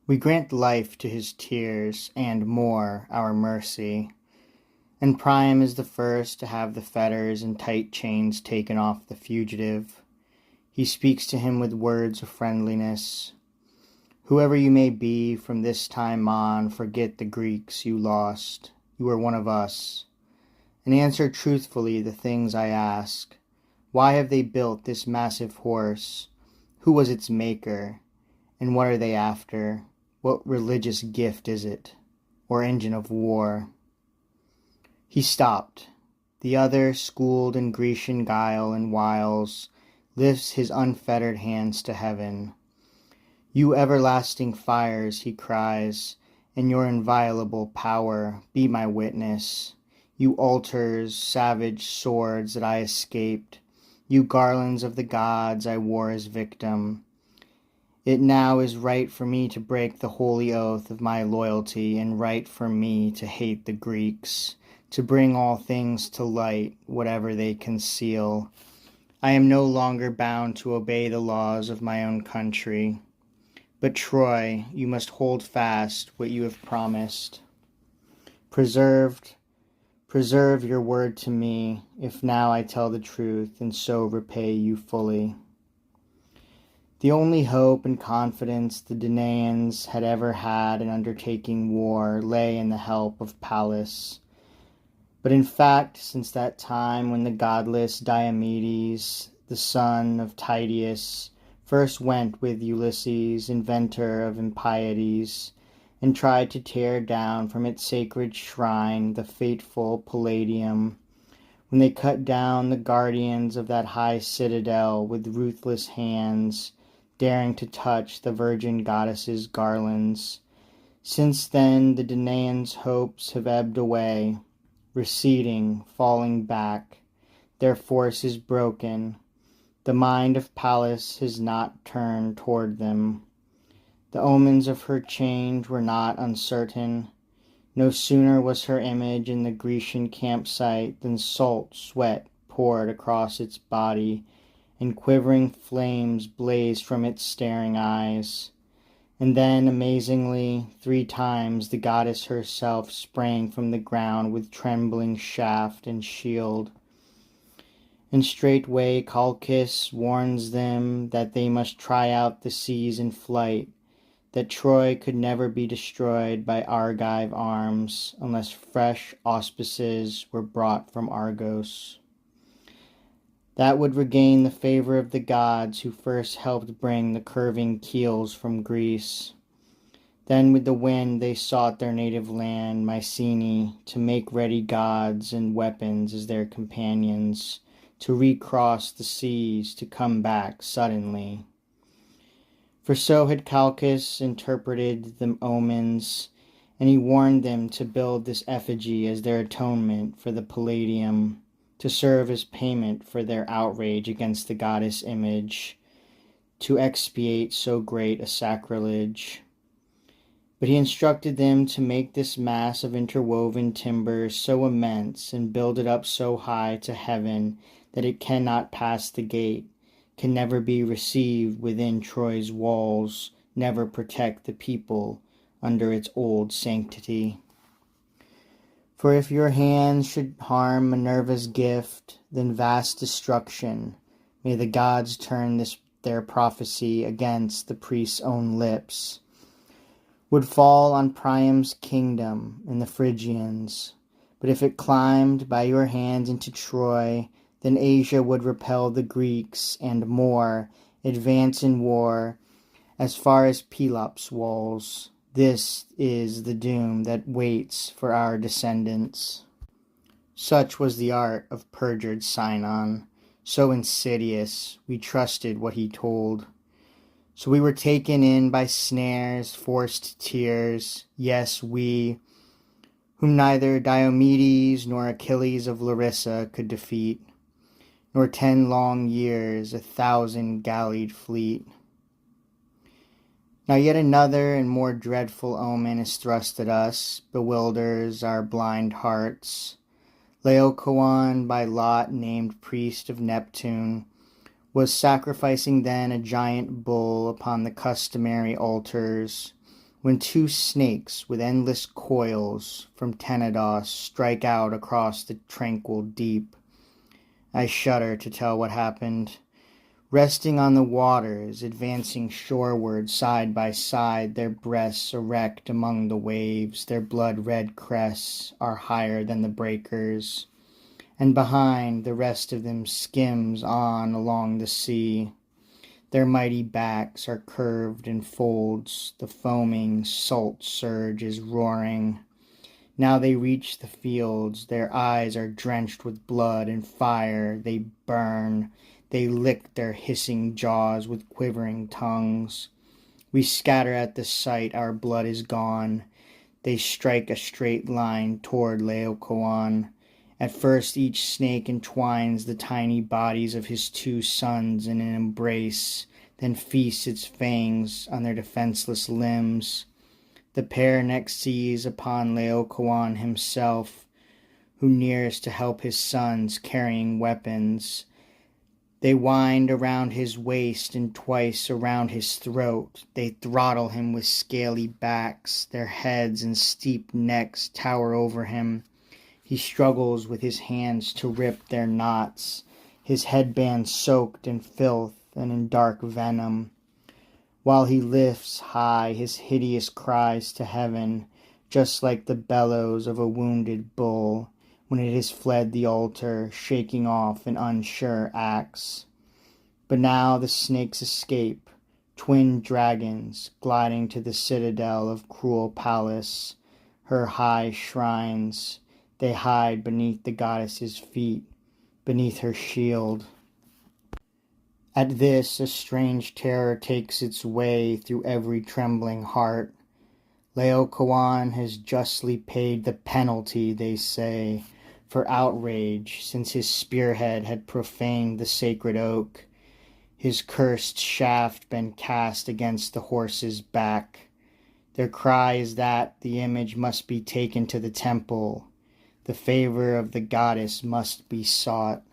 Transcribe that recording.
We grant life to his tears, and more, our mercy. And Priam is the first to have the fetters and tight chains taken off the fugitive. He speaks to him with words of friendliness. Whoever you may be, from this time on, forget the Greeks you lost. You are one of us. And answer truthfully the things I ask. Why have they built this massive horse? Who was its maker? And what are they after? What religious gift is it? Or engine of war? He stopped. The other, schooled in Grecian guile and wiles, lifts his unfettered hands to heaven. You everlasting fires, he cries, and your inviolable power, be my witness. You altars, savage swords that I escaped, you garlands of the gods I wore as victim. It now is right for me to break the holy oath of my loyalty, and right for me to hate the Greeks, to bring all things to light, whatever they conceal. I am no longer bound to obey the laws of my own country. But Troy, you must hold fast what you have promised. Preserve your word to me, if now I tell the truth, and so repay you fully. The only hope and confidence the Danaans had ever had in undertaking war lay in the help of Pallas. But in fact, since that time when the godless Diomedes, the son of Tydeus, first went with Ulysses, inventor of impieties, and tried to tear down from its sacred shrine the fateful Palladium, when they cut down the guardians of that high citadel with ruthless hands, daring to touch the virgin goddess's garlands. Since then the Danaans' hopes have ebbed away, receding, falling back. Their force is broken. The mind of Pallas has not turned toward them. The omens of her change were not uncertain. No sooner was her image in the Grecian campsite than salt sweat poured across its body, and quivering flames blazed from its staring eyes. And then, amazingly, 3 times the goddess herself sprang from the ground with trembling shaft and shield. And straightway Calchas warns them that they must try out the seas in flight, that Troy could never be destroyed by Argive arms unless fresh auspices were brought from Argos. That would regain the favor of the gods who first helped bring the curving keels from Greece. Then with the wind they sought their native land, Mycenae, to make ready gods and weapons as their companions, to recross the seas, to come back suddenly. For so had Calchas interpreted the omens, and he warned them to build this effigy as their atonement for the Palladium, to serve as payment for their outrage against the goddess image, to expiate so great a sacrilege. But he instructed them to make this mass of interwoven timber so immense and build it up so high to heaven that it cannot pass the gate, can never be received within Troy's walls, never protect the people under its old sanctity. For if your hands should harm Minerva's gift, then vast destruction, may the gods turn their prophecy against the priest's own lips, would fall on Priam's kingdom and the Phrygians. But if it climbed by your hands into Troy, then Asia would repel the Greeks, and more, advance in war as far as Pelops' walls. This is the doom that waits for our descendants. Such was the art of perjured Sinon, so insidious we trusted what he told. So we were taken in by snares, forced tears, yes, we, whom neither Diomedes nor Achilles of Larissa could defeat, nor 10 long years, 1,000 gallied fleet. Now yet another and more dreadful omen is thrust at us, bewilders our blind hearts. Laocoon, by lot named priest of Neptune, was sacrificing then a giant bull upon the customary altars, when two snakes with endless coils from Tenedos strike out across the tranquil deep. I shudder to tell what happened. Resting on the waters, advancing shoreward side by side, their breasts erect among the waves, their blood-red crests are higher than the breakers, and behind the rest of them skims on along the sea. Their mighty backs are curved in folds, the foaming salt surge is roaring. Now they reach the fields, their eyes are drenched with blood and fire, they burn, they lick their hissing jaws with quivering tongues. We scatter at the sight, our blood is gone. They strike a straight line toward Laocoon. At first each snake entwines the tiny bodies of his two sons in an embrace, then feasts its fangs on their defenseless limbs. The pair next seize upon Laocoon himself, who nears to help his sons carrying weapons. They wind around his waist and twice around his throat. They throttle him with scaly backs. Their heads and steep necks tower over him. He struggles with his hands to rip their knots, his headband soaked in filth and in dark venom, while he lifts high his hideous cries to heaven, just like the bellows of a wounded bull when it has fled the altar, shaking off an unsure axe. But now the snakes escape, twin dragons gliding to the citadel of cruel Pallas, her high shrines. They hide beneath the goddess's feet, beneath her shield. At this, a strange terror takes its way through every trembling heart. Laocoon has justly paid the penalty, they say, for outrage, since his spearhead had profaned the sacred oak, his cursed shaft been cast against the horse's back. Their cry is that the image must be taken to the temple. The favor of the goddess must be sought.